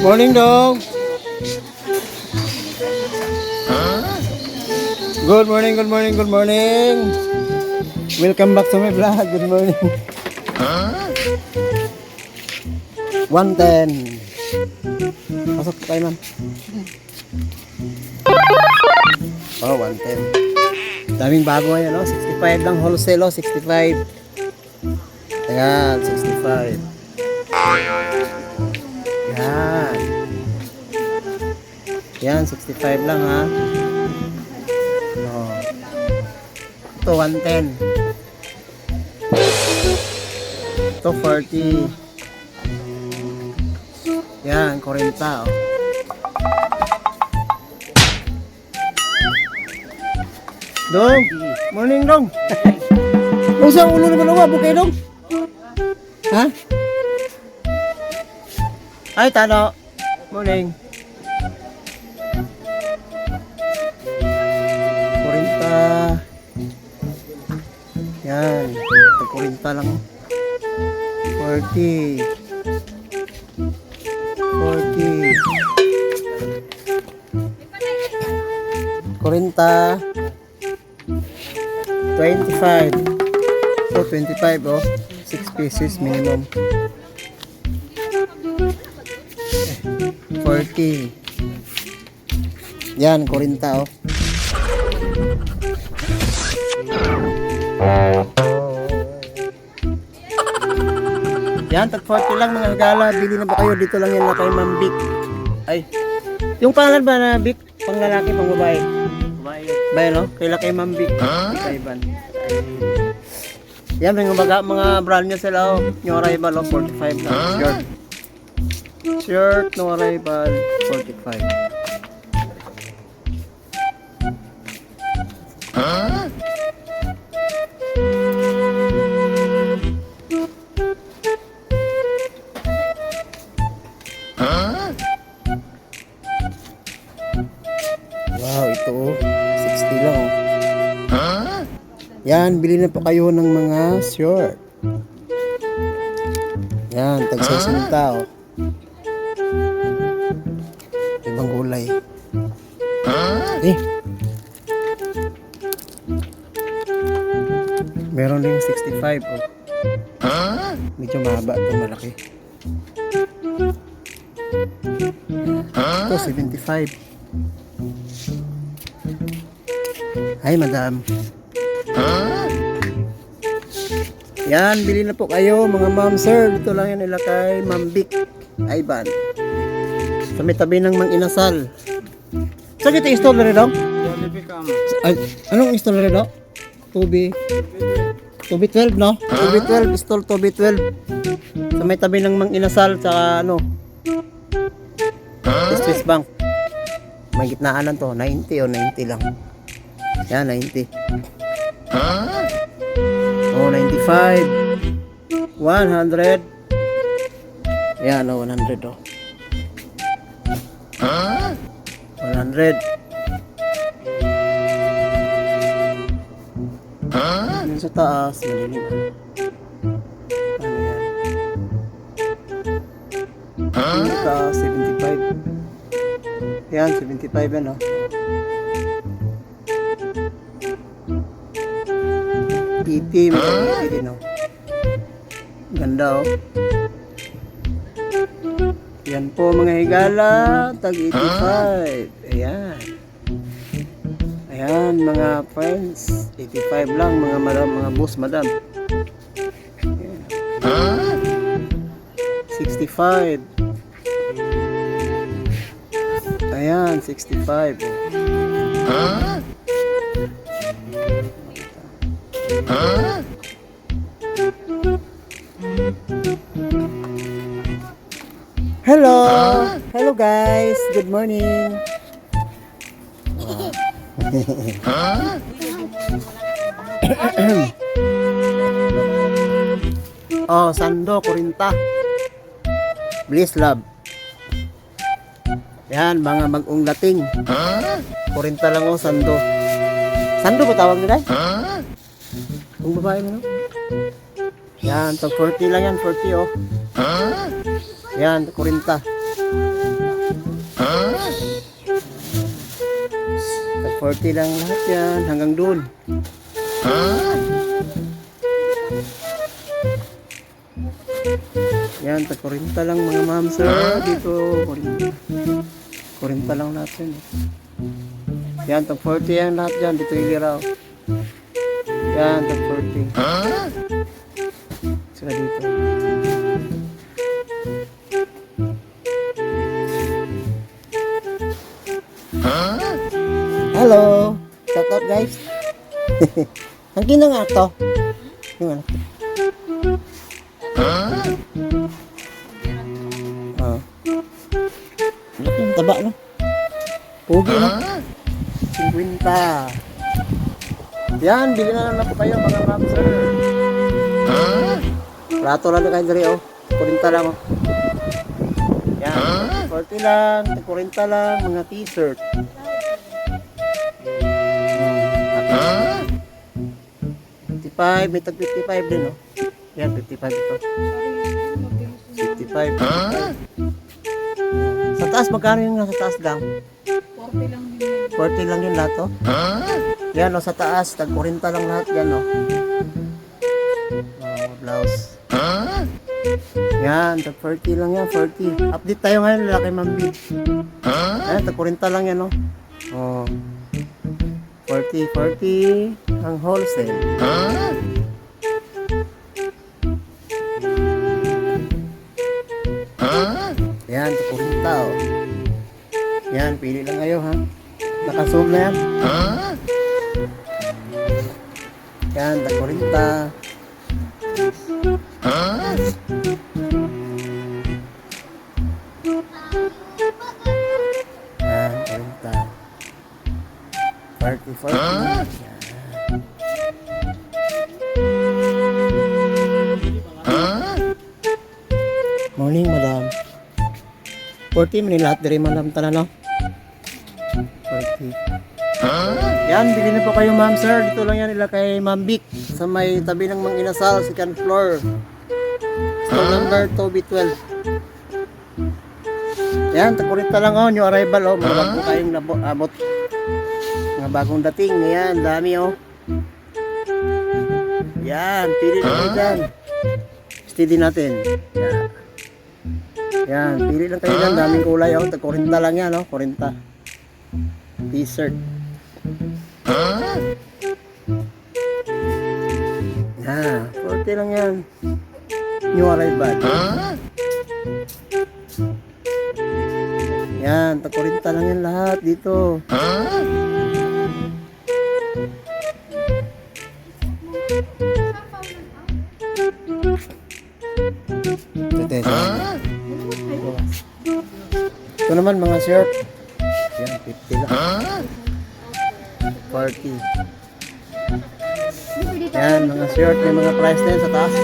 Morning dong. Good morning, good morning, good morning. Welcome back to my vlog. Good morning. 110. Pasok po kayo, ma'am. Oh, 110. Daming bago ngayon, no? 65 lang wholesale, oh. 65. Ayan, 65. Yan. Yan, 65 lang, ha? Oh. Ito, 110. Ito, 40. Yan, 40, oh. Dong, morning dong. Kung sa ulo naman umabog kayo dong? Ha? Ay, tano. Morning. 40. Yan. 40 lang. 40. 40. 40. 25. So, 25, oh. 6 pieces minimum. 40. Yan, 40, oh. Yan, tag 40 lang mga higala. Bili na ba kayo? Dito lang yan na kay Ma'am Vic. Ay, yung pangalan ba na Vic? Pang lalaki, pang babae? Bayan, no? Kaila kay Ma'am Vic. Kaiban. Yan, mga brand nyo sila, oh. New arrival, oh, 45 lang. Shirt. Shirt, no arrival, 45. Wow, ito, oh. 60 lang, oh. Yan, bili na po kayo ng mga short. Yan, tagsasinta, oh. Ibang gulay. Eh. Meron din 65, oh. Medyo mahaba ito, malaki. Ito, 75. Hi, madam. Yan, bili na po kayo mga ma'am, sir. Dito lang yan nila kay Ma'am Vic Ivan. Sa may tabi ng Mang Inasal. Saan ito install na rin daw? Ay, anong install na rin daw? 2B12, no? 2B12, install 2B12. Sa may tabi ng Mang Inasal, sa ano? Swiss Bank. May gitnaan lang to, 90 o 90 lang. Yan, 90. Oh, 95. 100. Yan, oh, 100, oh. 100. Yan sa taas, malilim. Ano yan? Yan sa taas, 75. Yan, 75 yan, oh. PP, may din, oh. Ganda, oh. Yan po mga higala, tag 85. Ayan. Ayan mga friends, 85 lang mga madam, mga boss madam. Ayan. 65. Ayan, 65. Hello! Hello guys! Good morning! Oh, Sando, 40. Bliss Love. Yan, mga mag-ung dating. 40 lang, oh, Sando. Sando ba tawag nila? Kung babae mo, no? Yan, tag 40 lang yan, 40 oh. Yan, 40. Tag 40 lang lahat yan, hanggang doon. Yan, tag 40 lang mga ma'am sir, dito, 40 lang lahat yan. Yan, tag 40 yan lahat dyan, dito iliraw. Yan, tag 40. Saka dito. Hello! Shout out guys! Ang kina nga to? Yung ano? Oh. Laki yung taba no? Pugi no? 50. Yan, bili na lang na po kayo mga ma'am sir. Plato lang na kayo dali oh. 40 lang oh. Yan, 40 lang, 40 lang, mga t-shirt. 55, may tag 55 din oh. Yan, 55 ito. 55. Sa taas, magkano yung nasa taas lang? 40 lang din. 40 lang yung lahat oh. Yan oh, sa taas, tag 40 lang lahat yan oh. Blouse. Yan, tag 40 lang yan, 40. Update tayo ngayon, lalaki mambi. Ayan, tag 40 lang yan oh. Oh. 40 ang wholesale. Yan, tag 40 oh. Yan, pili lang kayo ha. Naka-zoom na yan. Yan, tag 40. Yan, 40. 40. Yan. Morning, madam. 40 minit lahat dari madam tanan no? 40. Yan, bili na po kayo ma'am sir. Dito lang yan nila kay Ma'am Vic sa may tabi ng Mang Inasal, second floor. Store number 2B12. Yan, takurita lang oh, new arrival oh. Mga bago kayong abot. Mga bagong dating. Yan, dami oh. Yan, pili na kayo dyan. Steady natin. Yan. Yan, pili lang kayo dyan. Daming kulay oh. Takurita lang yan oh, 40. T-shirt. Yan, 40 lang yan. New arrival. Yan, takurinta lang yan lahat dito. Ito naman mga shirt. Yan, 50 lang. 40. Yan, mga shirt. May mga price na yan sa taas.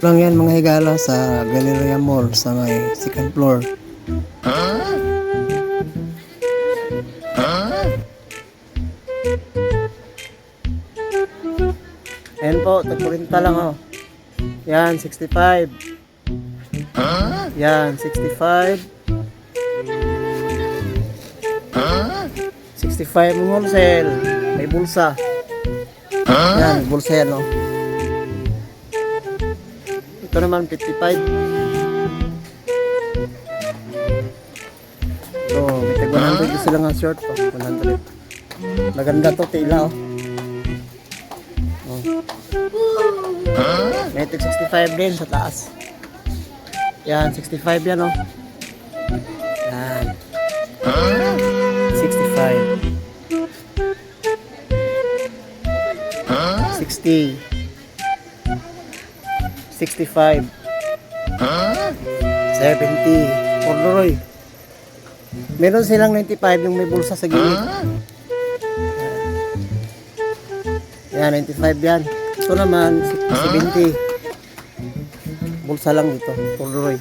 Lang yan mga higala sa Galleria Mall sa may second floor. Ayan po, tagpurinta lang oh. Yan, 65. Yan, 65. 65 ng wholesale. May bulsa. Yan, bulsa yan oh. Ito naman 55. So, may tag 100 sila nga short oh. 100. Maganda to, tila oh. May tag 65 din sa taas. Yan, 65 yan oh. Yan. 65. 60. 65. 70. Corduroy. Meron silang 95 yung may bulsa sa gilid. Yan, 95 yan. Ito naman, 70. Bulsa lang dito, corduroy.